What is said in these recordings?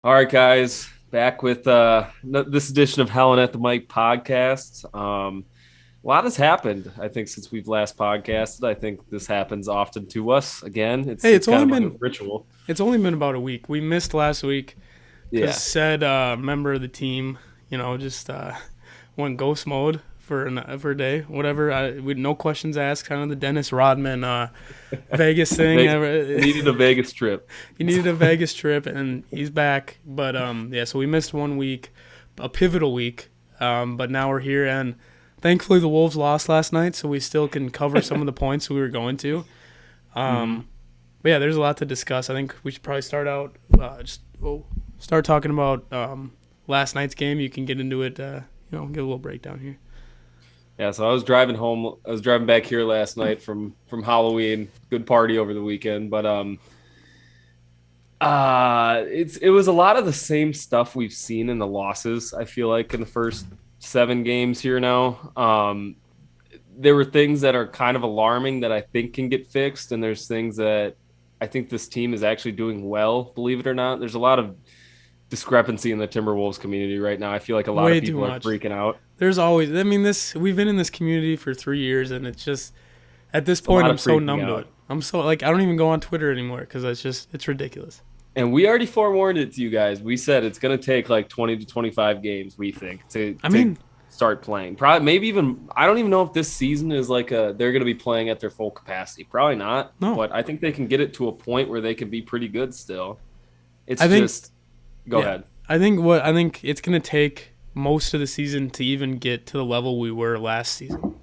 All right, guys, back with this edition of Howlin at the Mic podcast. A lot has happened, I think, since we've last podcasted. I think this happens often to us. Again, it's Hey, it's kind of a ritual. it's only been about a week. We missed last week because Yeah, said member of the team, just went ghost mode for a day, whatever. With no questions asked, kind of the Dennis Rodman Vegas thing. Ve- needed a Vegas trip. He needed a Vegas trip, and he's back. But yeah, so we missed 1 week, a pivotal week. But now we're here, and thankfully the Wolves lost last night, so we still can cover some of the points we were going to. Mhm. But yeah, there's a lot to discuss. I think we should probably start out start talking about last night's game. You can get into it. Get a little breakdown here. Yeah, so I was driving home. I was driving back here last night from Halloween. Good party over the weekend, but it was a lot of the same stuff we've seen in the losses. I feel like in the first 7 games here now. There were things that are kind of alarming that I think can get fixed, and there's things that I think this team is actually doing well. Believe it or not, there's a lot of discrepancy in the Timberwolves community right now. I feel like a lot of Way too people are much. freaking out. There's always. I mean, this we've been in this community for 3 years, and it's just at this It's a point lot I'm of so freaking numb to it. out. I'm so like I don't even go on Twitter anymore because it's ridiculous. And we already forewarned it to you guys. We said it's going to take like 20 to 25 games, we think, to I to mean, start playing. Probably maybe even I don't even know if this season is like they're going to be playing at their full capacity. Probably not, no. but I think they can get it to a point where they can be pretty good still. It's I think just go yeah. ahead. I think it's gonna take most of the season to even get to the level we were last season.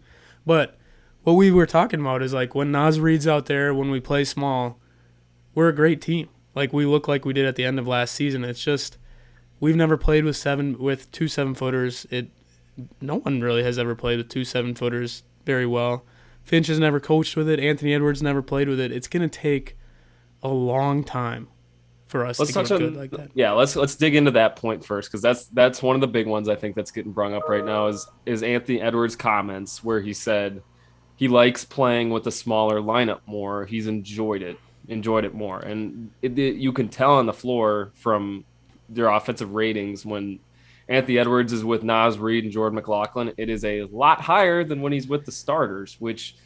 But what we were talking about is like when Nas Reed's out there, when we play small, we're a great team. Like we look like we did at the end of last season. It's just we've never played with two 7-footers. No one really has ever played with two 7-footers very well. Finch has never coached with it. Anthony Edwards never played with it. It's gonna take a long time for us Let's to touch get good on like that. yeah, let's dig into that point first because that's one of the big ones I think that's getting brung up right now is Anthony Edwards' comments where he said he likes playing with a smaller lineup more. He's enjoyed it more, and you can tell on the floor from their offensive ratings when Anthony Edwards is with Nas Reed and Jordan McLaughlin. It is a lot higher than when he's with the starters, which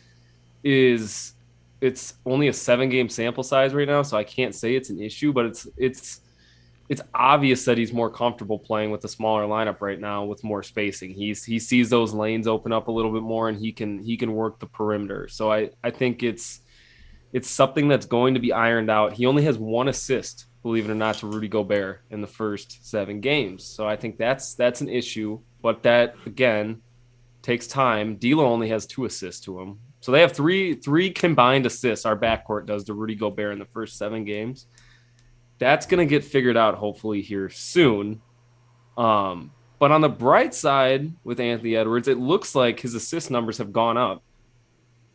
is it's only a 7 game sample size right now, so I can't say it's an issue, but it's obvious that he's more comfortable playing with a smaller lineup right now with more spacing. He sees those lanes open up a little bit more and he can work the perimeter. So I think it's something that's going to be ironed out. He only has 1 assist, believe it or not, to Rudy Gobert in the first 7 games. So I think that's an issue, but that again takes time. D'Lo only has 2 assists to him. So they have three combined assists. Our backcourt does to Rudy Gobert in the first 7 games. That's gonna get figured out hopefully here soon. But on the bright side with Anthony Edwards, it looks like his assist numbers have gone up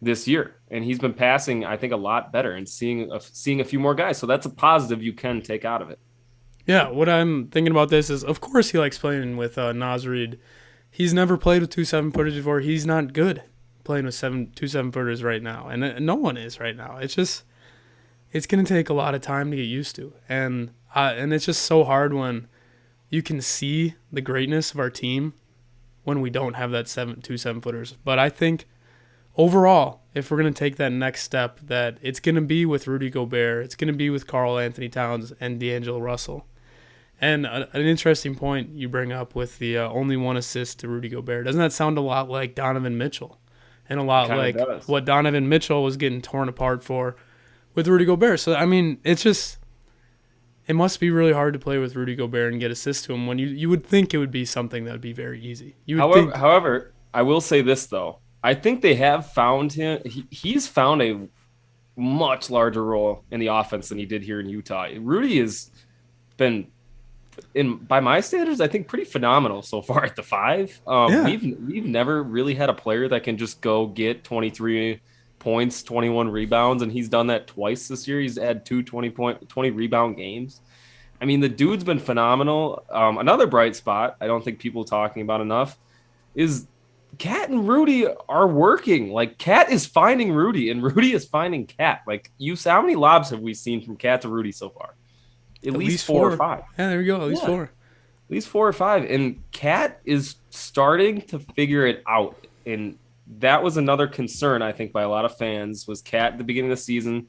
this year, and he's been passing, I think, a lot better and seeing a few more guys. So that's a positive you can take out of it. Yeah, what I'm thinking about this is, of course, he likes playing with Nas Reed. He's never played with two 7-footers before. He's not good playing with two 7-footers right now, and no one is right now. It's gonna take a lot of time to get used to, and it's just so hard when you can see the greatness of our team when we don't have that two 7-footers. But I think overall, if we're gonna take that next step, that it's gonna be with Rudy Gobert, it's gonna be with Karl Anthony Towns and D'Angelo Russell. And an interesting point you bring up with the only 1 assist to Rudy Gobert. Doesn't that sound a lot like Donovan Mitchell? And a It lot kind of like does. what Donovan Mitchell was getting torn apart for with Rudy Gobert. So, I mean, it must be really hard to play with Rudy Gobert and get assists to him when you would think it would be something that would be very easy. You would However, think, however, I will say this though. I think they have found him. He's found a much larger role in the offense than he did here in Utah. Rudy has been, in by my standards, I think pretty phenomenal so far at the 5. yeah, We've never really had a player that can just go get 23 points, 21 rebounds, and he's done that twice this year. He's had 20 rebound games. I mean, the dude's been phenomenal. Another bright spot I don't think people are talking about enough is Cat and Rudy are working. Like Cat is finding Rudy, and Rudy is finding Cat. Like how many lobs have we seen from Cat to Rudy so far? at At least least 4 or 4. 5. Yeah, there we go. At least Yeah, at 4. least 4 or 5. And Cat is starting to figure it out. And that was another concern, I think, by a lot of fans was Cat at the beginning of the season.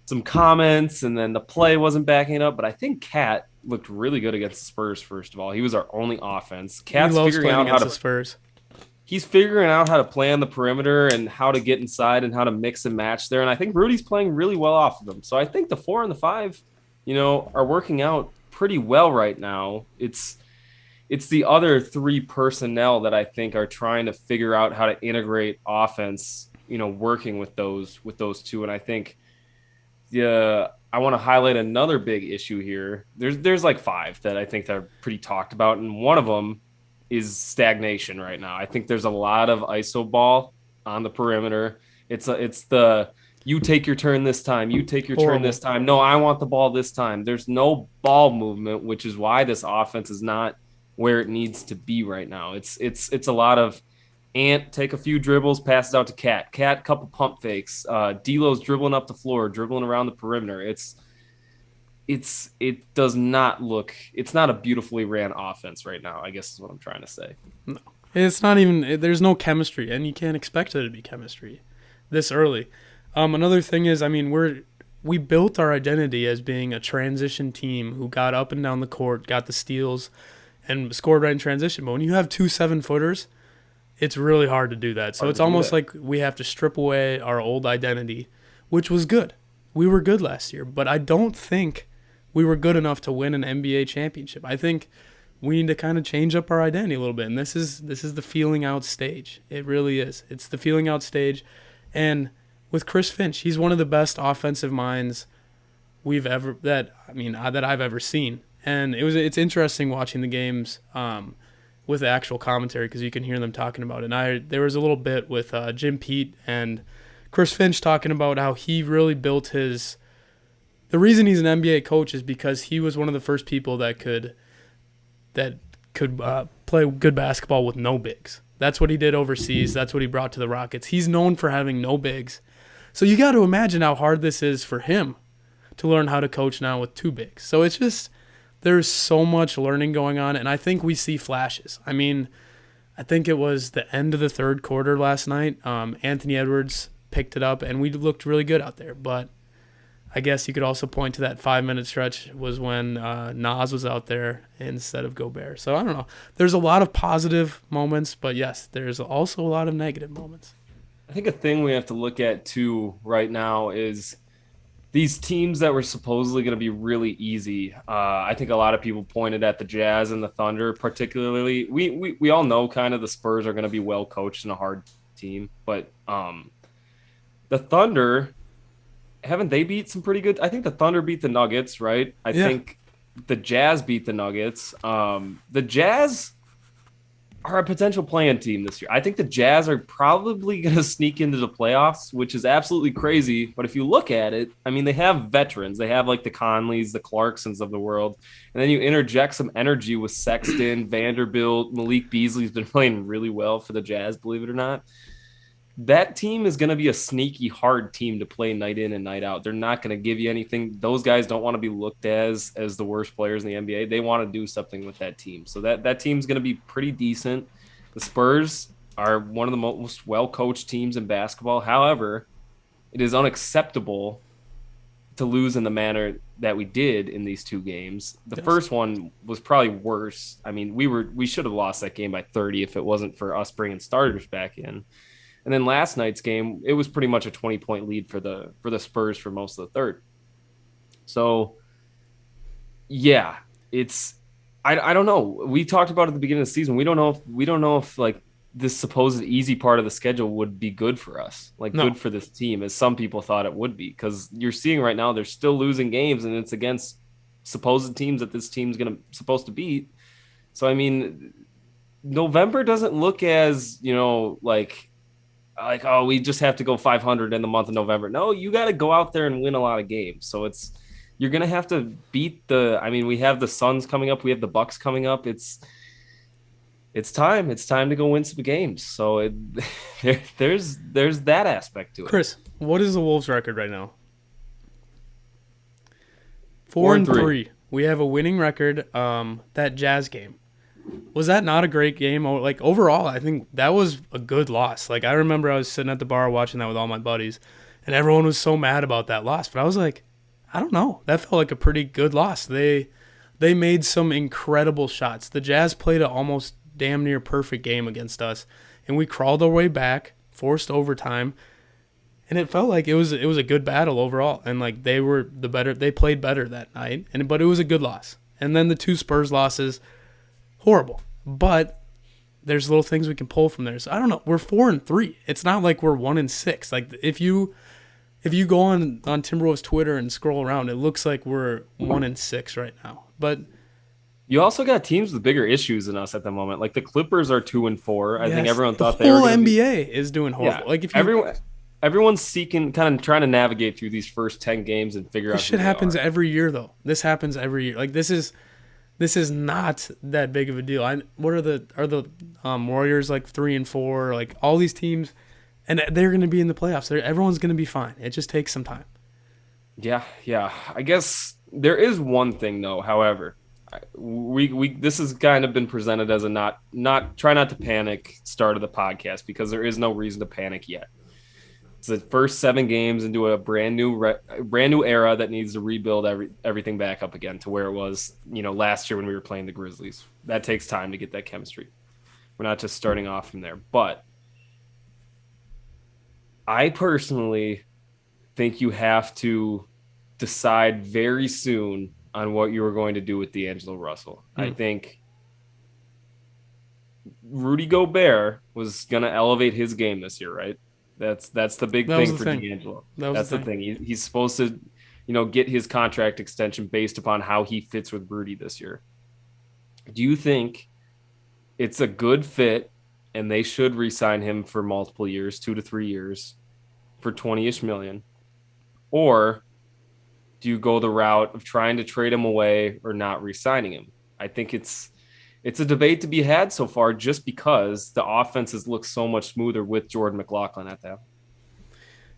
Some comments, and then the play wasn't backing it up. But I think Cat looked really good against the Spurs, first of all. He was our only offense. He Cat's loves figuring playing out how against to the Spurs. he's figuring out how to play on the perimeter and how to get inside and how to mix and match there. And I think Rudy's playing really well off of him. So I think the 4 and the 5, are working out pretty well right now. It's the other three personnel that I think are trying to figure out how to integrate offense, working with those two. And I think I want to highlight another big issue here. There's like five that I think are pretty talked about, and one of them is stagnation right now. I think there's a lot of iso ball on the perimeter. It's the you take your turn this time, you take your turn this Horrible. time. No, I want the ball this time. There's no ball movement, which is why this offense is not where it needs to be right now. It's a lot of Ant take a few dribbles, pass it out to Cat. Cat, couple pump fakes. D'Lo's dribbling up the floor, dribbling around the perimeter. It does not look. It's not a beautifully ran offense right now. I guess is what I'm trying to say. No. It's not even, there's no chemistry, and you can't expect it to be chemistry this early. Another thing is, I mean, we built our identity as being a transition team who got up and down the court, got the steals, and scored right in transition. But when you have 2 7-footers, it's really hard to do that. So Hard it's to do almost that. like we have to strip away our old identity, which was good. We were good last year, but I don't think we were good enough to win an NBA championship. I think we need to kind of change up our identity a little bit, and this is the feeling out stage. It really is. It's the feeling out stage, and with Chris Finch, he's one of the best offensive minds that I've ever seen. And it's interesting watching the games with the actual commentary because you can hear them talking about it. And there was a little bit with Jim Pete and Chris Finch talking about how he really built his. The reason he's an NBA coach is because he was one of the first people that could play good basketball with no bigs. That's what he did overseas. That's what he brought to the Rockets. He's known for having no bigs. So you got to imagine how hard this is for him to learn how to coach now with 2 bigs. So it's just there's so much learning going on, and I think we see flashes. I mean, I think it was the end of the third quarter last night. Anthony Edwards picked it up, and we looked really good out there. But I guess you could also point to that 5-minute stretch was when Nas was out there instead of Gobert. So I don't know. There's a lot of positive moments, but yes, there's also a lot of negative moments. I think a thing we have to look at too right now is these teams that were supposedly going to be really easy. I think a lot of people pointed at the Jazz and the Thunder, particularly. We all know kind of the Spurs are going to be well coached and a hard team, but the Thunder, haven't they beat some pretty good? I think the Thunder beat the Nuggets, right? I Yeah. think the Jazz beat the Nuggets. The Jazz are a potential play-in team this year. I think the Jazz are probably going to sneak into the playoffs, which is absolutely crazy. But if you look at it, I mean, they have veterans. They have like the Conleys, the Clarksons of the world. And then you interject some energy with Sexton, Vanderbilt, Malik Beasley's been playing really well for the Jazz, believe it or not. That team is going to be a sneaky, hard team to play night in and night out. They're not going to give you anything. Those guys don't want to be looked as the worst players in the NBA. They want to do something with that team. So that team's going to be pretty decent. The Spurs are one of the most well-coached teams in basketball. However, it is unacceptable to lose in the manner that we did in these 2 games. The Yes. first one was probably worse. I mean, we should have lost that game by 30 if it wasn't for us bringing starters back in. And then last night's game, it was pretty much a 20-point lead for the Spurs for most of the third. So, yeah, I don't know. We talked about it at the beginning of the season. We don't know if like this supposed easy part of the schedule would be good for us, like No. good for this team, as some people thought it would be. Because you're seeing right now they're still losing games, and it's against supposed teams that this team's supposed to beat. So I mean, November doesn't look as like, oh, we just have to go 500 in the month of November. No, you got to go out there and win a lot of games. So you're going to have to beat we have the Suns coming up. We have the Bucks coming up. It's time. It's time to go win some games. So there's that aspect to it. Chris, what is the Wolves record right now? Four Four and and three. three. We have a winning record. That Jazz game, was that not a great game? Like overall, I think that was a good loss. Like I remember I was sitting at the bar watching that with all my buddies, and everyone was so mad about that loss. But I was like, I don't know. That felt like a pretty good loss. They made some incredible shots. The Jazz played an almost damn near perfect game against us, and we crawled our way back, forced overtime, and it felt like it was a good battle overall. And like they were the better. They played better that night, but it was a good loss. And then the two Spurs losses, horrible. But there's little things we can pull from there. So I don't know. We're 4 and 3. It's not like we're 1 and 6. Like if you go on Timberwolves Twitter and scroll around, it looks like we're 1 and 6 right now. But You also got teams with bigger issues than us at the moment. Like the Clippers are 2-4. I think yes, everyone the thought they were whole going to be. NBA is doing Yeah, horrible. Like if you everyone's seeking, kind of trying to navigate through these first 10 games and figure this out who shit they happens are. every year though. This happens every year. Like this is not that big of a deal. What are the Warriors like 3 and 4? Like all these teams, and they're going to be in the playoffs. Everyone's going to be fine. It just takes some time. Yeah, yeah. I guess there is one thing though. However, we this has kind of been presented as a not try not to panic start of the podcast because there is no reason to panic yet. It's the first 7 games into a brand new era that needs to rebuild everything back up again to where it was, last year when we were playing the Grizzlies. That takes time to get that chemistry. We're not just starting off from there. But I personally think you have to decide very soon on what you are going to do with D'Angelo Russell. I Hmm. think Rudy Gobert was going to elevate his game this year, right? That's the big That was thing the for thing. D'Angelo. That was That's the the thing. thing. He's supposed to, get his contract extension based upon how he fits with Rudy this year. Do you think it's a good fit and they should re-sign him for multiple years, 2 to 3 years, for 20-ish million? Or do you go the route of trying to trade him away or not re-signing him? I think it's a debate to be had so far just because the offenses look so much smoother with Jordan McLaughlin at that.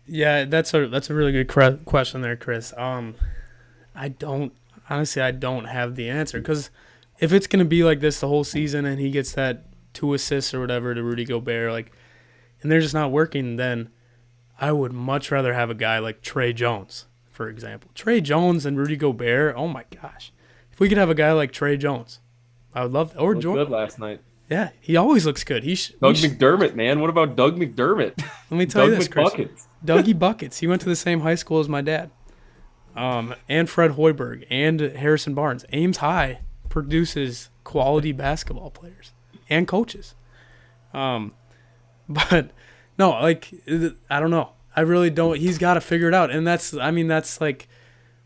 Yeah, that's a really good question there, Chris. I don't honestly I don't have the answer because if it's gonna be like this the whole season and he gets that 2 assists or whatever to Rudy Gobert, like, and they're just not working, then I would much rather have a guy like Trey Jones, for example. Trey Jones and Rudy Gobert. Oh my gosh, if we could have a guy like Trey Jones, I would love that. Or Looked good Jordan. last night. Yeah, he always looks good. Doug McDermott, man. What about Doug McDermott? Let me tell you Doug this, Chris. McBuckets. Dougie Buckets. He went to the same high school as my dad. And Fred Hoiberg and Harrison Barnes. Ames High produces quality basketball players and coaches. Um, but no, like I don't know. I really don't. He's got to figure it out, and that's like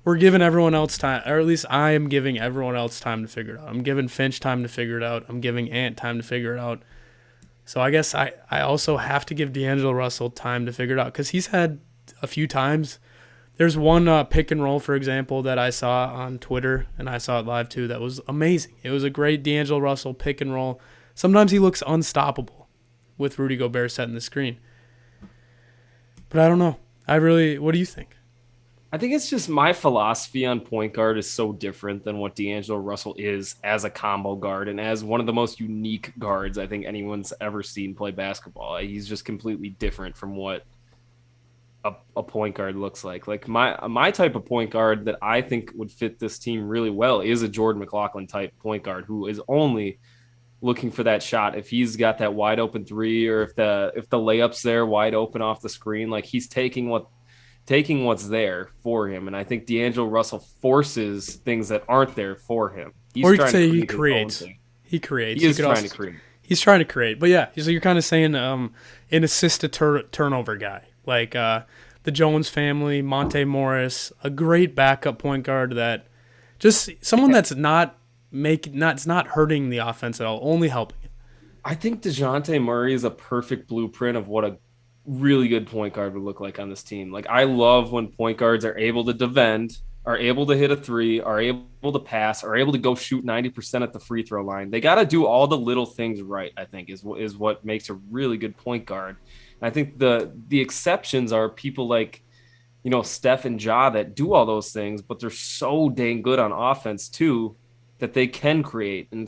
we're giving everyone else time, or at least I am giving everyone else time to figure it out. I'm giving Finch time to figure it out. I'm giving Ant time to figure it out. So I guess I also have to give D'Angelo Russell time to figure it out because he's had a few times. There's one pick and roll, for example, that I saw on Twitter, and I saw it live too, that was amazing. It was a great D'Angelo Russell pick and roll. Sometimes he looks unstoppable with Rudy Gobert setting the screen. But I don't know. What do you think? I think it's just my philosophy on point guard is so different than what D'Angelo Russell is as a combo guard and as one of the most unique guards I think anyone's ever seen play basketball. He's just completely different from what a point guard looks like. Like my type of point guard that I think would fit this team really well is a Jordan McLaughlin type point guard who is only looking for that shot. If he's got that wide open three or if the layup's there wide open off the screen, like he's taking what's there for him. And I think D'Angelo Russell forces things that aren't there for him. He's Or you could trying to say he create his own creates. thing. He creates. He You is could trying also to create. He's trying to create. But yeah, so you're kind of saying an assist to turnover guy. Like the Jones family, Monte Morris, a great backup point guard that just someone that's not hurting the offense at all, only helping it. I think DeJounte Murray is a perfect blueprint of what a really good point guard would look like on this team. Like I love when point guards are able to defend, are able to hit a three, are able to pass, are able to go shoot 90% at the free throw line. They got to do all the little things right, I think, is what makes a really good point guard. And I think the exceptions are people like Steph and Ja that do all those things, but they're so dang good on offense too that they can create. And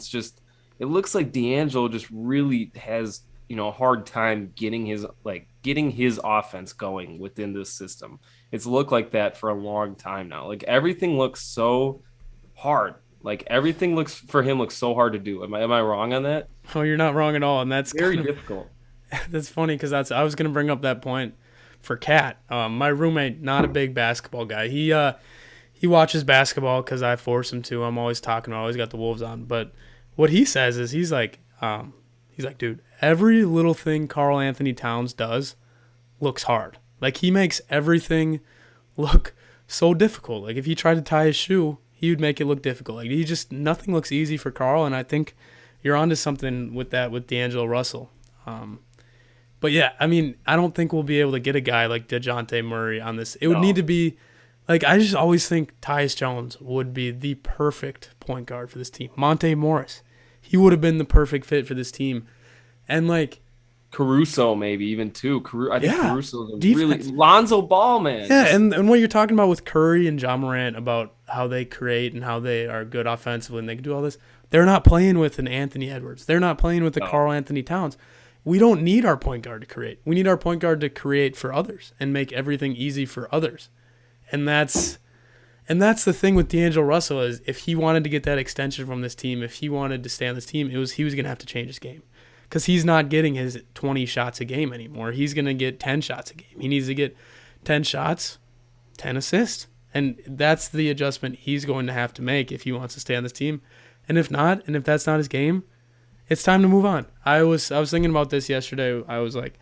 it looks like D'Angelo just really has, a hard time getting his offense going within this system. It's looked like that for a long time now. Like everything looks so hard. Like everything looks so hard to do. Am I wrong on that? Oh, you're not wrong at all, and that's Very kind of difficult. that's funny because I was gonna bring up that point for Cat. My roommate, not a big basketball guy. He watches basketball because I force him to. I'm always talking. I always got the Wolves on. But what he says is he's like, dude, every little thing Karl Anthony Towns does looks hard. Like he makes everything look so difficult. Like if he tried to tie his shoe, he would make it look difficult. Like nothing looks easy for Karl, and I think you're onto something with that with D'Angelo Russell. Um, but yeah, I mean, I don't think we'll be able to get a guy like DeJounte Murray on this. It would need No. to be like I just always think Tyus Jones would be the perfect point guard for this team. Monte Morris, he would have been the perfect fit for this team. And like, Caruso maybe even too. I think yeah, Caruso's a really defense. Lonzo Ball, man. Yeah, Just and what you're talking about with Curry and John Morant about how they create and how they are good offensively and they can do all this, they're not playing with an Anthony Edwards. They're not playing with the no. Karl Anthony Towns. We don't need our point guard to create. We need our point guard to create for others and make everything easy for others. And that's the thing with D'Angelo Russell is if he wanted to get that extension from this team, if he wanted to stay on this team, he was going to have to change his game because he's not getting his 20 shots a game anymore. He's going to get 10 shots a game. He needs to get 10 shots, 10 assists. And that's the adjustment he's going to have to make if he wants to stay on this team. And if not, and if that's not his game, it's time to move on. I was thinking about this yesterday. I was like,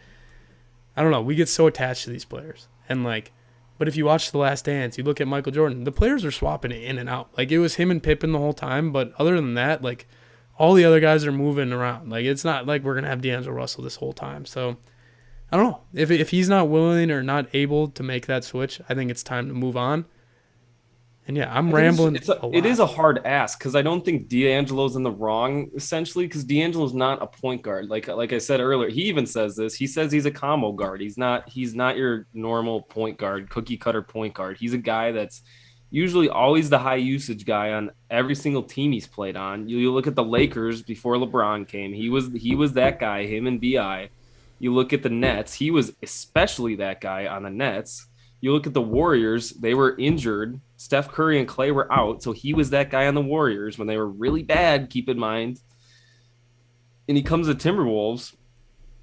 I don't know. We get so attached to these players. And like, but if you watch The Last Dance, you look at Michael Jordan, the players are swapping it in and out. Like it was him and Pippen the whole time. But other than that, like all the other guys are moving around. Like it's not like we're going to have D'Angelo Russell this whole time. So I don't know. If he's not willing or not able to make that switch, I think it's time to move on. And yeah, I'm I think rambling a it is lot. a hard ask because I don't think D'Angelo's in the wrong essentially because D'Angelo's not a point guard. Like I said earlier, he even says this. He says he's a combo guard. He's not your normal point guard, cookie cutter point guard. He's a guy that's usually always the high usage guy on every single team he's played on. You look at the Lakers before LeBron came. He was that guy, him and BI. You look at the Nets, he was especially that guy on the Nets. You look at the Warriors, they were injured. Steph Curry and Clay were out, so he was that guy on the Warriors when they were really bad, keep in mind. And he comes to Timberwolves,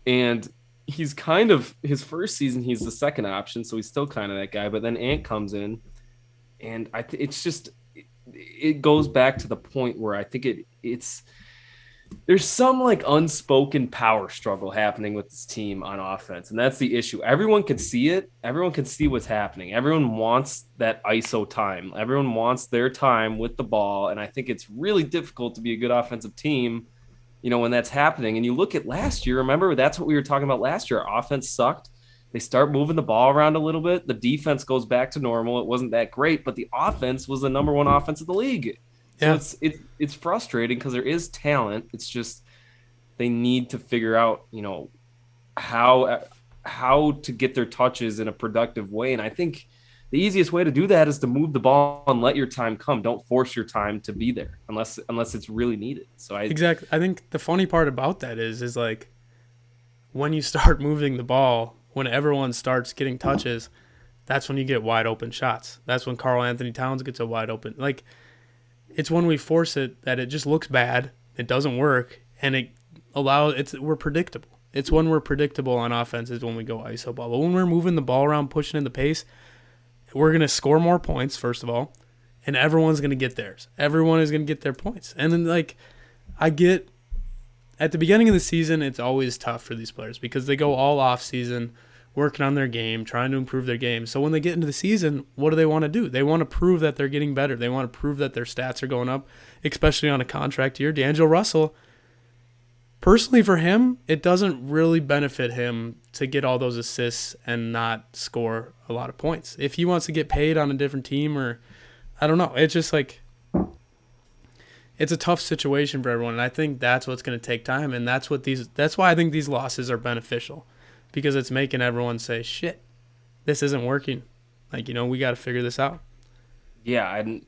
and he's kind of his first season, he's the second option, so he's still kind of that guy. But then Ant comes in, and it's just it goes back to the point where I think it's there's some like unspoken power struggle happening with this team on offense, and that's the issue. Everyone can see it. Everyone can see what's happening. Everyone wants that ISO time. Everyone wants their time with the ball, and I think it's really difficult to be a good offensive team, when that's happening. And you look at last year. Remember, that's what we were talking about last year. Our offense sucked. They start moving the ball around a little bit. The defense goes back to normal. It wasn't that great, but the offense was the number one offense of the league. So Yeah, it's frustrating because there is talent. It's just they need to figure out, how how to get their touches in a productive way. And I think the easiest way to do that is to move the ball and let your time come. Don't force your time to be there unless it's really needed. So I exactly. I think the funny part about that is like when you start moving the ball, when everyone starts getting touches, that's when you get wide open shots. That's when Karl Anthony Towns gets a wide open. Like it's when we force it that it just looks bad. It doesn't work, and we're predictable. It's when we're predictable on offense is when we go ISO ball. But when we're moving the ball around, pushing in the pace, we're gonna score more points first of all, and everyone's gonna get theirs. Everyone is gonna get their points, and then like I get at the beginning of the season, it's always tough for these players because they go all off season working on their game, trying to improve their game. So when they get into the season, what do they want to do? They want to prove that they're getting better. They want to prove that their stats are going up, especially on a contract year. D'Angelo Russell, personally for him, it doesn't really benefit him to get all those assists and not score a lot of points. If he wants to get paid on a different team or I don't know, it's just like it's a tough situation for everyone, and I think that's what's going to take time, and that's why I think these losses are beneficial because it's making everyone say, "Shit, this isn't working. Like, we got to figure this out. Yeah, and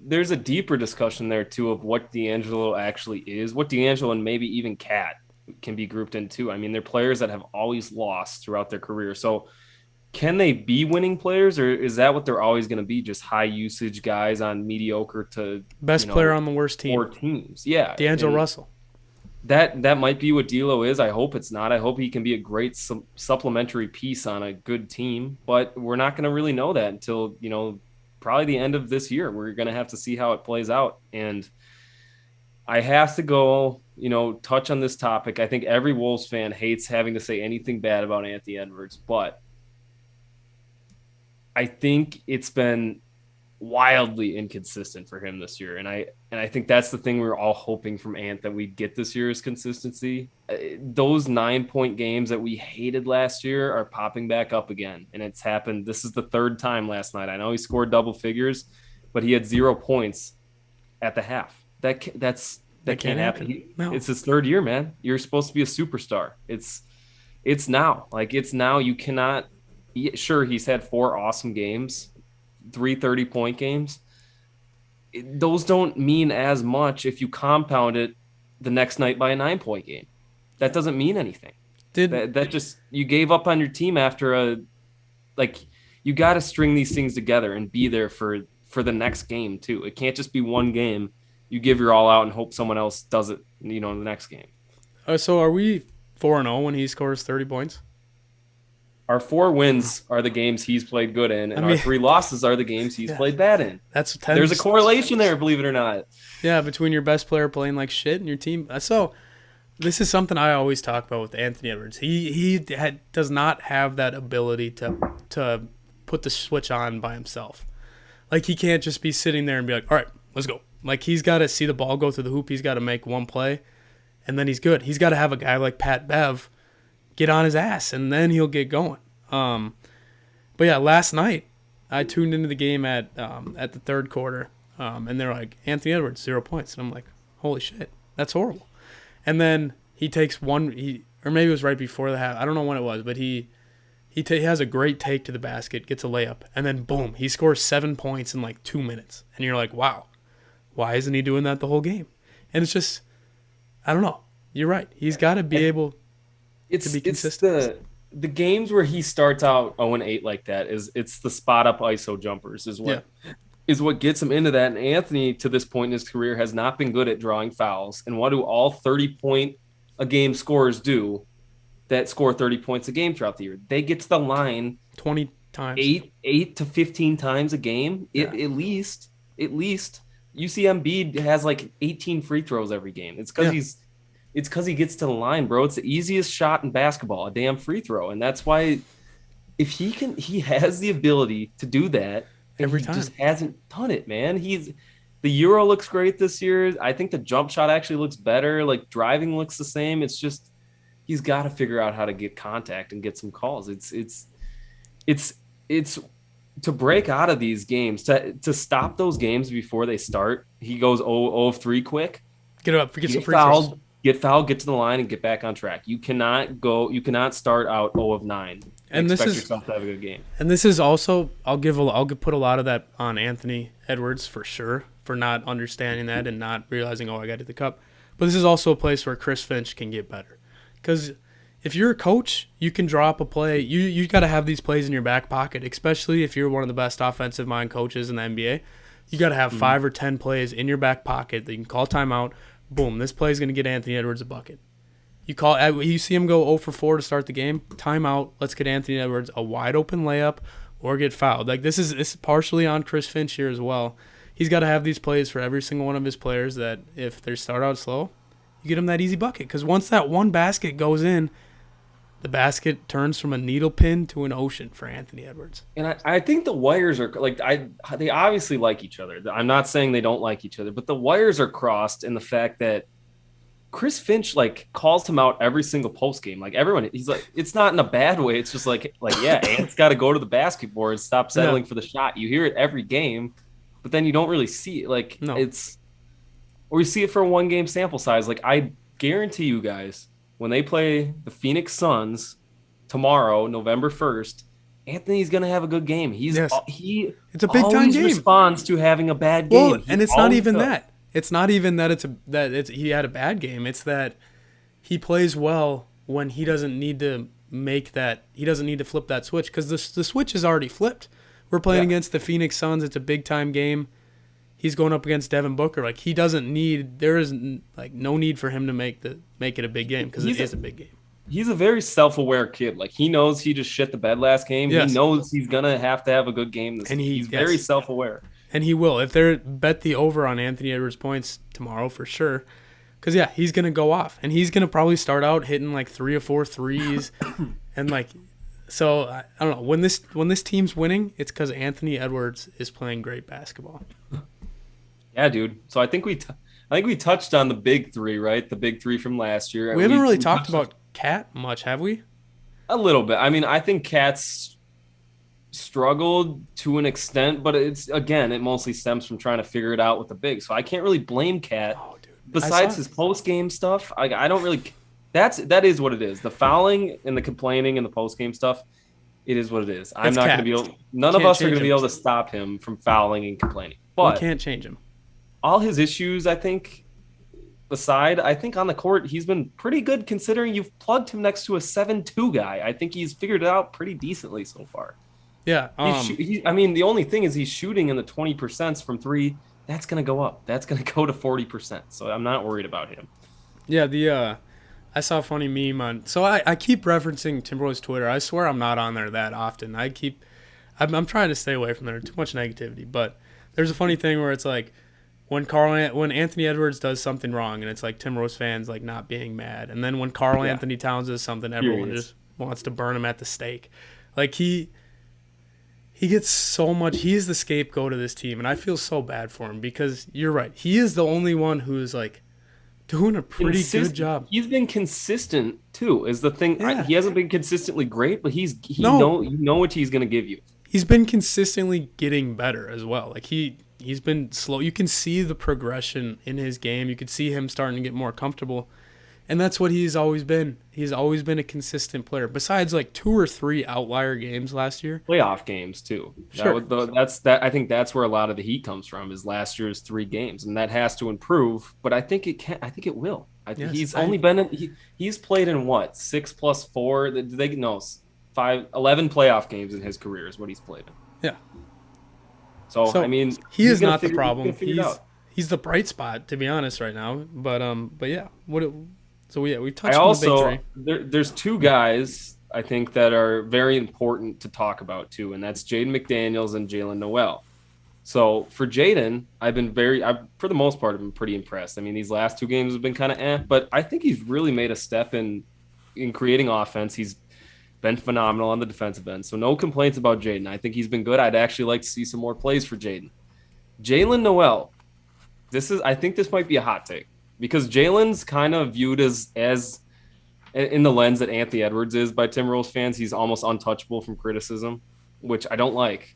there's a deeper discussion there too of what D'Angelo actually is, what D'Angelo and maybe even Cat can be grouped into. I mean, they're players that have always lost throughout their career. So can they be winning players, or is that what they're always going to be? Just high usage guys on mediocre to, Best player on the worst team, poor teams. Yeah. D'Angelo And Russell. that might be what D'Lo is. I hope it's not. I hope he can be a great supplementary piece on a good team, but we're not going to really know that until, probably the end of this year. We're going to have to see how it plays out. And I have to go, touch on this topic. I think every Wolves fan hates having to say anything bad about Anthony Edwards, but I think it's been wildly inconsistent for him this year. And I think that's the thing we were all hoping from Ant that we'd get this year is consistency. Those 9-point games that we hated last year are popping back up again. And it's happened. This is the third time last night. I know he scored double figures, but he had 0 points at the half. That can't happen. No. It's his third year, man. You're supposed to be a superstar. It's now. Like, it's now. You cannot. Sure, he's had 4 awesome games, 3 30-point games. Those don't mean as much if you compound it the next night by a 9-point game. That doesn't mean anything. That just, you gave up on your team after you got to string these things together and be there for the next game too. It can't just be one game. You give your all out and hope someone else does it, in the next game. So are we 4-0 when he scores 30 points? Our 4 wins are the games he's played good in, and our 3 losses are the games he's played bad in. There's a correlation there, believe it or not. Yeah, between your best player playing like shit and your team. So this is something I always talk about with Anthony Edwards. He does not have that ability to put the switch on by himself. Like, he can't just be sitting there and be like, all right, let's go. Like, he's got to see the ball go through the hoop. He's got to make one play, and then he's good. He's got to have a guy like Pat Bev get on his ass, and then he'll get going. But yeah, last night I tuned into the game at the third quarter, and they're like, Anthony Edwards 0 points, and I'm like, holy shit, that's horrible. And then he takes or maybe it was right before the half. I don't know when it was, but he has a great take to the basket, gets a layup, and then boom, he scores 7 points in like 2 minutes, and you're like, wow, why isn't he doing that the whole game? And it's just, I don't know. You're right. He's got to be able to be consistent. It's the games where he starts out 0-8 like that it's the spot up ISO jumpers is what gets him into that. And Anthony, to this point in his career, has not been good at drawing fouls. And what do all 30-point a game scorers do that score 30 points a game throughout the year? They get to the line 20 times, 8 to 15 times a game, at least. You see Embiid has like 18 free throws every game. It's because he gets to the line, bro. It's the easiest shot in basketball, a damn free throw. And that's why if he has the ability to do that every time. He just hasn't done it, man. The Euro looks great this year. I think the jump shot actually looks better. Like, driving looks the same. It's just, he's got to figure out how to get contact and get some calls. It's to break out of these games, to stop those games before they start. He goes 0 of 3 quick. Get up, get some free throws. Get fouled, get to the line, and get back on track. You cannot start out 0 of 9 and expect yourself to have a good game. And this is also, I'll put a lot of that on Anthony Edwards for sure, for not understanding that and not realizing, I got to the cup. But this is also a place where Chris Finch can get better. Because if you're a coach, you can draw up a play. You got to have these plays in your back pocket, especially if you're one of the best offensive mind coaches in the NBA. You got to have 5 or 10 plays in your back pocket that you can call timeout. Boom, this play is going to get Anthony Edwards a bucket. You see him go 0 for 4 to start the game, timeout, let's get Anthony Edwards a wide open layup or get fouled. Like, this is partially on Chris Finch here as well. He's got to have these plays for every single one of his players that if they start out slow, you get him that easy bucket. Because once that one basket goes in, the basket turns from a needle pin to an ocean for Anthony Edwards. And I think the wires are they obviously like each other. I'm not saying they don't like each other, but the wires are crossed in the fact that Chris Finch calls him out every single post game. Like, everyone, he's like, it's not in a bad way. It's just yeah, Ant's got to go to the basketball and stop settling for the shot. You hear it every game, but then you don't really see it. No. Or you see it for a 1-game sample size. Like, I guarantee you guys, when they play the Phoenix Suns tomorrow, November 1st, Anthony's gonna have a good game. Yes, He it's a big time always game. responds to having a bad Well, game. He and it's not always even does. that. It's not even that it's he had a bad game. It's that he plays well when he doesn't need to make that. He doesn't need to flip that switch because the switch is already flipped. We're playing Yeah, against the Phoenix Suns. It's a big time game. He's going up against Devin Booker. Like he doesn't need. There is like no need for him to make it a big game because it he's a, is a big game. he's a very self-aware kid. Like he knows he just shit the bed last game. He Yes, knows he's gonna have to have a good game this and game. he He's very yes, self-aware. and he will. If they're bet the over on Anthony Edwards points tomorrow for sure. Because yeah, he's gonna go off, and he's gonna probably start out hitting like 3 or 4 threes, and like, so I don't know when this team's winning, it's because Anthony Edwards is playing great basketball. Yeah, dude. So I think we touched on the big three, right? The big three from last year. We haven't really We talked touched about Cat much, have we? a little bit. I mean, I think Cats struggled to an extent, but it's again, it mostly stems from trying to figure it out with the big. So I can't really blame Cat. Oh, dude, I Besides saw. his post game stuff, I don't really. That is what it is. The fouling and the complaining and the post game stuff. It is what it is. I'm It's not going to Cat. be able. None of Can't us are change going to be him. able to stop him from fouling and complaining. We But can't change him. all his issues, I think, aside, I think on the court he's been pretty good considering you've plugged him next to a 7-2 guy. I think he's figured it out pretty decently so far. Yeah. I mean, the only thing is he's shooting in the 20% from three. That's going to go up. That's going to go to 40%. So I'm not worried about him. Yeah. I saw a funny meme on. So I keep referencing Timberwolves Twitter. I swear I'm not on there that often. I'm trying to stay away from there. Too much negativity. But there's a funny thing where it's like when Anthony Edwards does something wrong, and it's like Timberwolves fans like not being mad, and then when Carl Yeah, Anthony Towns does something, everyone furious. just wants to burn him at the stake. Like he gets so much. He is the scapegoat of this team, and I feel so bad for him because you're right. He is the only one who's like doing a pretty good job. He's been consistent too. Is the thing Yeah. he hasn't been consistently great, but he No, know you know what he's going to give you. he's been consistently getting better as well. Like he's been slow. You can see the progression in his game. You can see him starting to get more comfortable. And that's what he's always been. He's always been a consistent player. Besides like 2 or 3 outlier games last year. Playoff games too. Sure. That's that. I think that's where a lot of the heat comes from. Is last year's 3 games, and that has to improve. But I think it can. I think it will. I think Yes. he's only been he's played in what 6+4. Did they no 11 playoff games in his career is what he's played in. Yeah. So I So mean, he is not the he's problem. gonna figure it out. He's the bright spot, to be honest, right now. But yeah. We I touched on the big also three. there's 2 guys I think that are very important to talk about too, and that's Jaden McDaniels and Jalen Noel. So for Jaden, for the most part, I've been pretty impressed. I mean, these last 2 games have been kind of but I think he's really made a step in creating offense. He's been phenomenal on the defensive end, so no complaints about Jaden. I think he's been good. I'd actually like to see some more plays for Jaden. Jalen Noel, I think this might be a hot take because Jalen's kind of viewed as in the lens that Anthony Edwards is by Timberwolves fans. He's almost untouchable from criticism, which I don't like.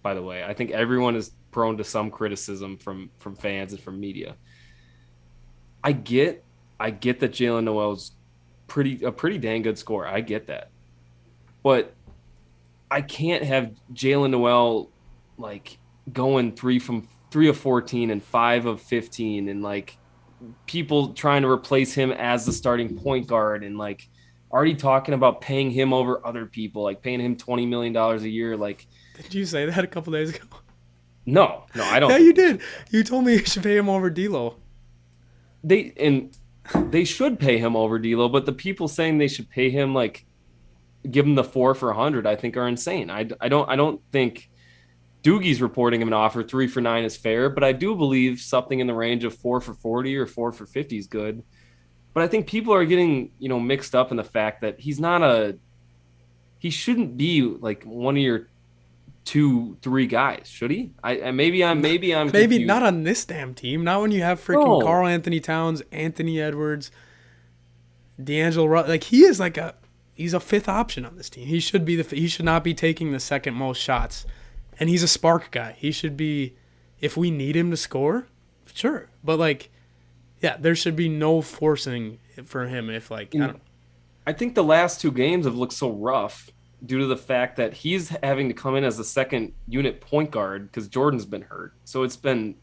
By the way, I think everyone is prone to some criticism from fans and from media. I get that Jalen Noel's a pretty dang good scorer. I get that, but I can't have Jalen Noel like going 3 of 14 and 5 of 15 and like people trying to replace him as the starting point guard and like already talking about paying him over other people, like paying him $20 million a year. Like, Did you say that a couple days ago? no, I don't. Yeah, you did. You told me you should pay him over D'Lo. They should pay him over D'Lo, but the people saying they should pay him like give him the 4 for 100, I think are insane. I don't think Doogie's reporting him an offer 3 for 9 is fair, but I do believe something in the range of 4 for 40 or 4 for 50 is good. But I think people are getting, mixed up in the fact that he shouldn't be like one of your 2, 3 guys, should he? Maybe I'm Maybe confused. not on this damn team. Not when you have freaking No. Carl Anthony Towns, Anthony Edwards, D'Angelo. Like he's a 5th option on this team. He should be he should not be taking the second most shots, and he's a spark guy. He should be, if we need him to score, sure. But like, yeah, there should be no forcing for him. If like I don't. I think the last 2 games have looked so rough due to the fact that he's having to come in as the second unit point guard because Jordan's been hurt. So it's kind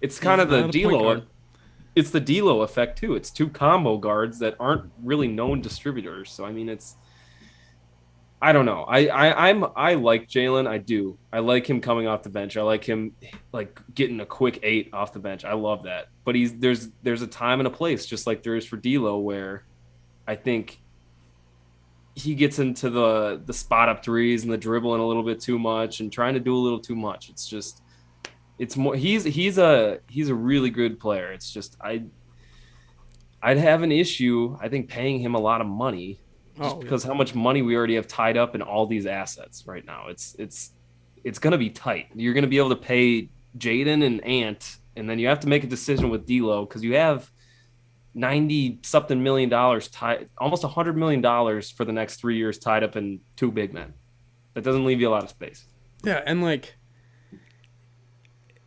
He's of the not a point D'Lo guard. it's the D'Lo effect too. It's two combo guards that aren't really known distributors. So I mean, it's I don't know. I like Jalen. I do. I like him coming off the bench. I like him like getting a quick 8 off the bench. I love that. But there's a time and a place, just like there is for D'Lo, where I think he gets into the spot up threes and the dribbling a little bit too much and trying to do a little too much. It's just it's more he's a really good player. It's just I'd have an issue, I think, paying him a lot of money just Oh, yeah. because how much money we already have tied up in all these assets right now. It's going to be tight. You're going to be able to pay Jaden and Ant, and then you have to make a decision with D'Lo because you have 90 something $1 million tied, almost $100 million for the next 3 years tied up in two big men. That doesn't leave you a lot of space. Yeah, and like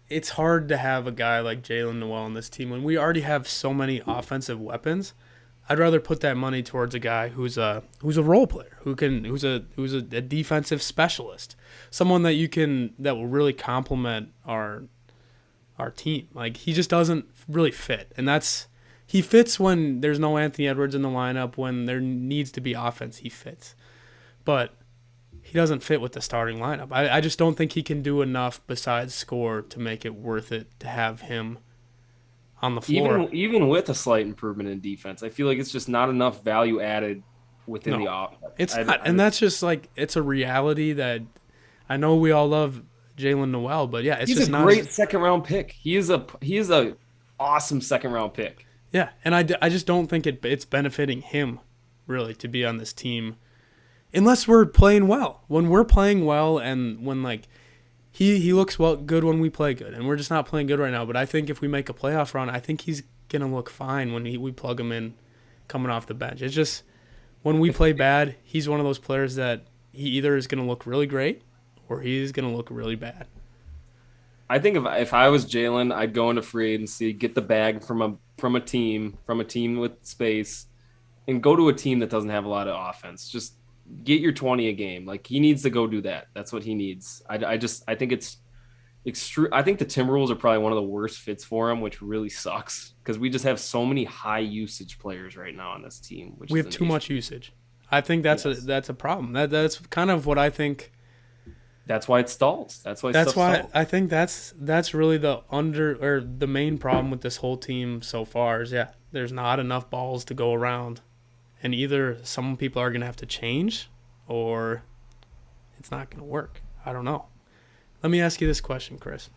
it's hard to have a guy like Jalen Noel on this team when we already have so many offensive weapons. I'd rather put that money towards a guy who's a role player, who's a defensive specialist, someone that you can that will really complement our team. Like he just doesn't really fit, and that's he fits when there's no Anthony Edwards in the lineup. When there needs to be offense, he fits, but he doesn't fit with the starting lineup. I just don't think he can do enough besides score to make it worth it to have him on the floor. Even with a slight improvement in defense, I feel like it's just not enough value added within the No, offense. it's not, and that's just like it's a reality that I know we all love Jalen Noel, but yeah, it's He's a just not. great second round pick. He is a awesome second round pick. Yeah, and I just don't think it's benefiting him really to be on this team unless we're playing well. When we're playing well, and when like he looks good when we play good, and we're just not playing good right now. But I think if we make a playoff run, I think he's gonna look fine when we plug him in coming off the bench. It's just when we play bad, he's one of those players that he either is gonna look really great or he's gonna look really bad. I think if I was Jalen, I'd go into free agency, get the bag from a team with space, and go to a team that doesn't have a lot of offense. Just get your 20 a game. Like he needs to go do that. That's what he needs. I think it's extreme. I think the Timberwolves are probably one of the worst fits for him, which really sucks because we just have so many high usage players right now on this team, which We is have an too issue. much usage. I think Yes. that's a problem. That's kind of what I think. That's why it stalls. That's why That's stuff why stalls. I think that's really the under or the main problem with this whole team so far is yeah, there's not enough balls to go around, and either some people are gonna have to change, or it's not gonna work. I don't know. Let me ask you this question, Chris: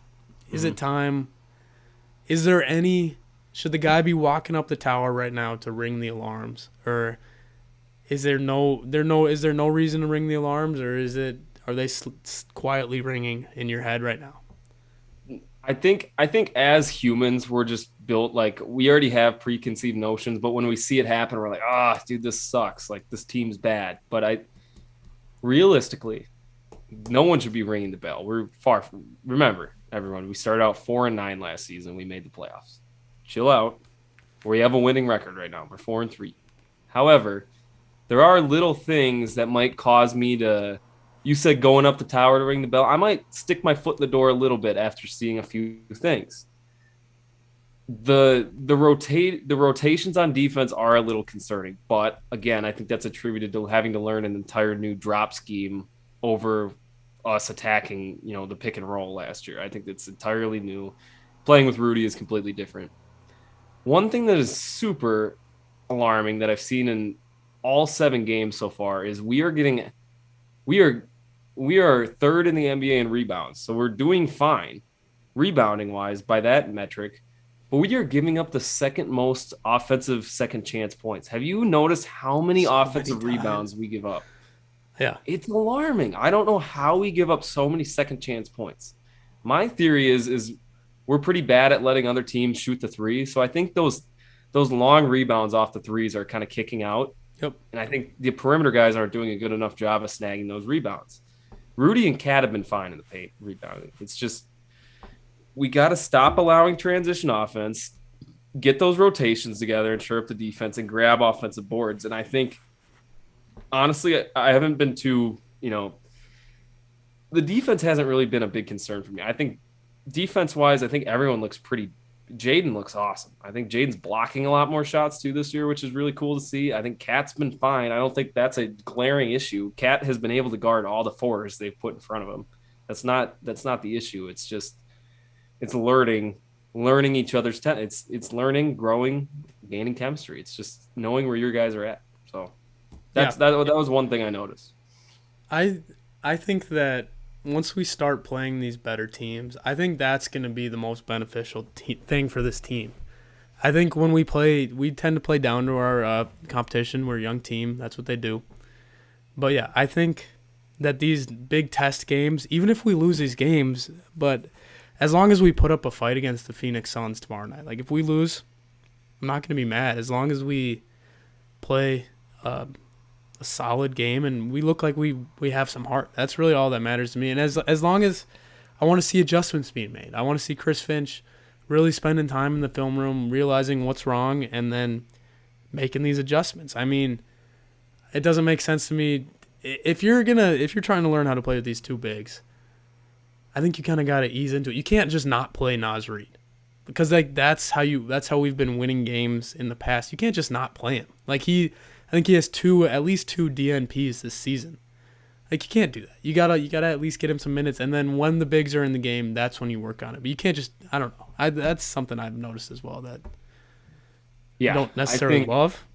Is it Mhm. time? Is there any? Should the guy be walking up the tower right now to ring the alarms, or is there no reason to ring the alarms, or is it are they quietly ringing in your head right now? I think as humans we're just built like we already have preconceived notions, but when we see it happen, we're like, ah, dude, this sucks. Like this team's bad. But I realistically, no one should be ringing the bell. We're far from remember, everyone, we started out 4-9 last season. We made the playoffs. Chill out. We have a winning record right now. We're 4-3. However, there are little things that might cause me to you said going up the tower to ring the bell. I might stick my foot in the door a little bit after seeing a few things. The rotations on defense are a little concerning, but again, I think that's attributed to having to learn an entire new drop scheme over us attacking, the pick and roll last year. I think it's entirely new. Playing with Rudy is completely different. One thing that is super alarming that I've seen in all 7 games so far is we are we are third in the NBA in rebounds. So we're doing fine rebounding wise by that metric, but we are giving up the second most offensive second chance points. Have you noticed how many So many offensive times. rebounds we give up? Yeah. It's alarming. I don't know how we give up so many second chance points. My theory is we're pretty bad at letting other teams shoot the three. So I think those long rebounds off the threes are kind of kicking out. Yep. And I think the perimeter guys aren't doing a good enough job of snagging those rebounds. Rudy and Cat have been fine in the paint rebounding. It's just we got to stop allowing transition offense, get those rotations together, and shore up the defense and grab offensive boards. And I think honestly, I haven't been too you know, the defense hasn't really been a big concern for me. I think defense wise, I think everyone looks pretty. Jaden looks awesome. I think Jaden's blocking a lot more shots too this year, which is really cool to see. I think Cat's been fine. I don't think that's a glaring issue. Cat has been able to guard all the fours they've put in front of him. That's not the issue. It's just it's learning each other's it's learning, growing, gaining chemistry. It's just knowing where your guys are at. So Yeah, that was one thing I noticed. I I think that once we start playing these better teams, I think that's going to be the most beneficial thing for this team. I think when we play, we tend to play down to our competition. We're a young team. That's what they do. But yeah, I think that these big test games, even if we lose these games, but as long as we put up a fight against the Phoenix Suns tomorrow night, like if we lose, I'm not going to be mad. As long as we play a solid game and we look like we have some heart, that's really all that matters to me. And as long as I want to see adjustments being made, I want to see Chris Finch really spending time in the film room, realizing what's wrong, and then making these adjustments. I mean, it doesn't make sense to me if you're trying to learn how to play with these two bigs. I think you kind of got to ease into it. You can't just not play Naz Reid because like that's how we've been winning games in the past. You can't just not play him. I think he has at least two DNPs this season. Like you can't do that. You gotta at least get him some minutes, and then when the bigs are in the game, that's when you work on it. But you can't just I don't know. That's something I've noticed as well that I Yeah, don't I necessarily think love.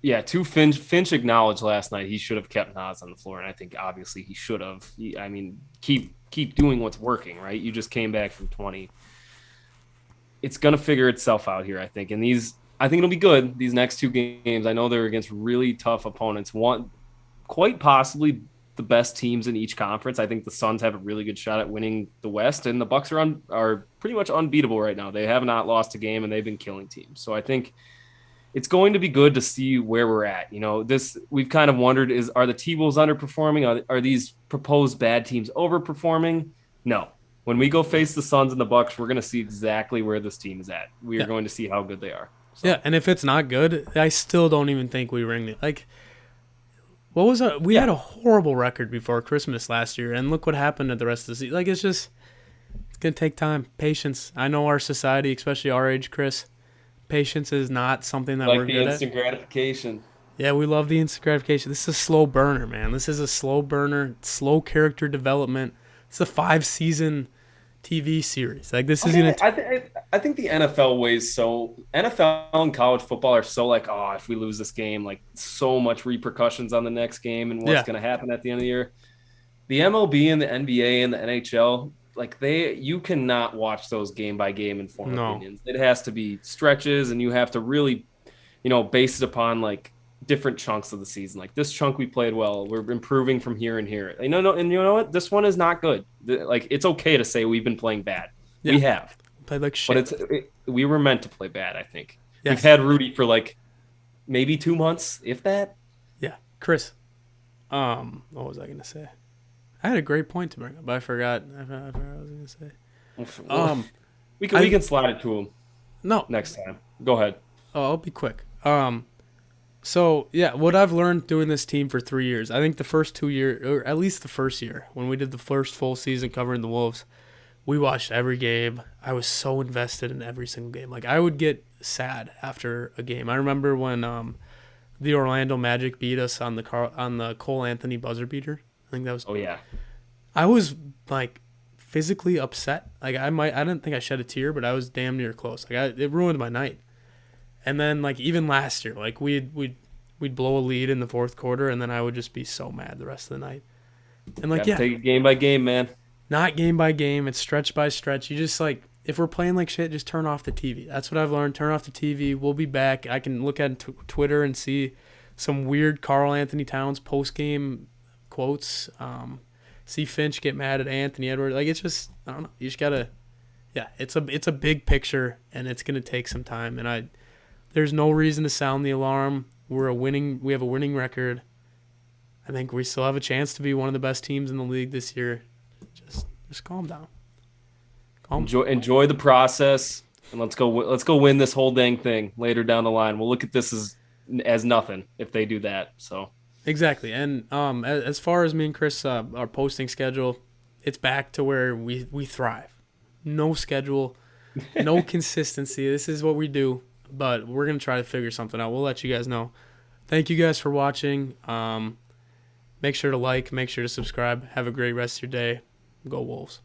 yeah, Finch acknowledged last night he should have kept Nas on the floor, and I think obviously he should have. I mean, keep doing what's working, right? You just came back from 20. It's gonna figure itself out here, I think. And I think it'll be good. These next two games, I know they're against really tough opponents. One, quite possibly the best teams in each conference. I think the Suns have a really good shot at winning the West, and the Bucks are pretty much unbeatable right now. They have not lost a game, and they've been killing teams. So I think it's going to be good to see where we're at. This we've kind of wondered are the T-Wolves underperforming? Are these proposed bad teams overperforming? No. When we go face the Suns and the Bucks, we're going to see exactly where this team is at. We are Yeah, going to see how good they are. yeah. So, And if it's not good, I still don't even think we ring it. Like what was we yeah, had a horrible record before Christmas last year, and look what happened at the rest of the season. Like it's gonna take time, patience. I know our society, especially our age, Chris. Patience is not something that we're like the good at. instant gratification. Yeah, we love the instant gratification. This is a slow burner, man. This is a slow burner, slow character development. It's a 5 season TV series. Like this is gonna. I think the NFL and college football are so like, oh, if we lose this game, like so much repercussions on the next game and what's Yeah, going to happen at the end of the year. The MLB and the NBA and the NHL, like you cannot watch those game by game and form no, opinions. It has to be stretches, and you have to really, base it upon like different chunks of the season. Like this chunk we played well, we're improving from here and here. No, and you know what? This one is not good. Like it's okay to say we've been playing bad. yeah, We have, played like but shit. we were meant to play bad. I think we've Yes, had Rudy for like maybe 2 months, if that. yeah, Chris. What was I gonna say? I had a great point to bring up, but I forgot. I forgot what I was gonna say. Well, Um, we I can slide it to him no. next time. Go ahead. Oh, I'll be quick. So yeah, what I've learned doing this team for 3 years, I think the first 2 years, or at least the first year, when we did the first full season covering the Wolves, we watched every game. I was so invested in every single game. Like I would get sad after a game. I remember when the Orlando Magic beat us on the Cole Anthony buzzer beater. I think that was. Oh yeah, I was like physically upset. Like I didn't think I shed a tear, but I was damn near close. It ruined my night. And then like even last year, like we'd blow a lead in the fourth quarter, and then I would just be so mad the rest of the night. And like got to yeah, take it game by game, man. not game by game, it's stretch by stretch. You just like if we're playing like shit, just turn off the TV. That's what I've learned. Turn off the TV. We'll be back. I can look at Twitter and see some weird Carl Anthony Towns post game quotes. See Finch get mad at Anthony Edwards. Like it's just I don't know. You just gotta yeah. It's a big picture, and it's gonna take some time. And there's no reason to sound the alarm. We have a winning record. I think we still have a chance to be one of the best teams in the league this year. Just calm down. Calm. Enjoy the process, and let's go win this whole dang thing later down the line. We'll look at this as nothing if they do that. So Exactly. And as far as me and Chris, our posting schedule, it's back to where we thrive. No schedule, no consistency. This is what we do, but we're gonna try to figure something out. We'll let you guys know. Thank you guys for watching. Make sure to like, make sure to subscribe. Have a great rest of your day. Go Wolves.